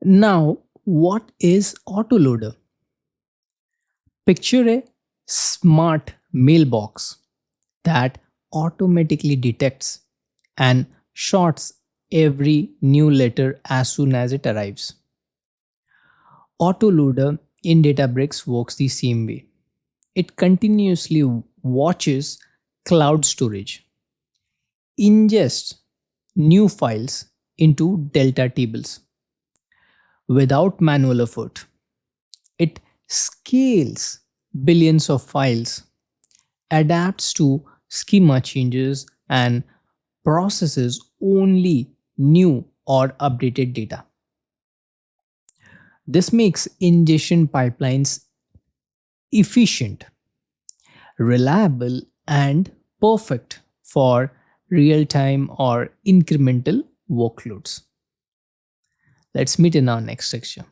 Now, what is autoloader? Picture a smart mailbox that automatically detects and sorts every new letter as soon as it arrives. Autoloader in Databricks works the same way. It continuously watches cloud storage, ingests new files into Delta tables without manual effort. It scales billions of files, adapts to schema changes, and processes only new or updated data. This makes ingestion pipelines efficient, reliable, and perfect for real time or incremental workloads. Let's meet in our next section.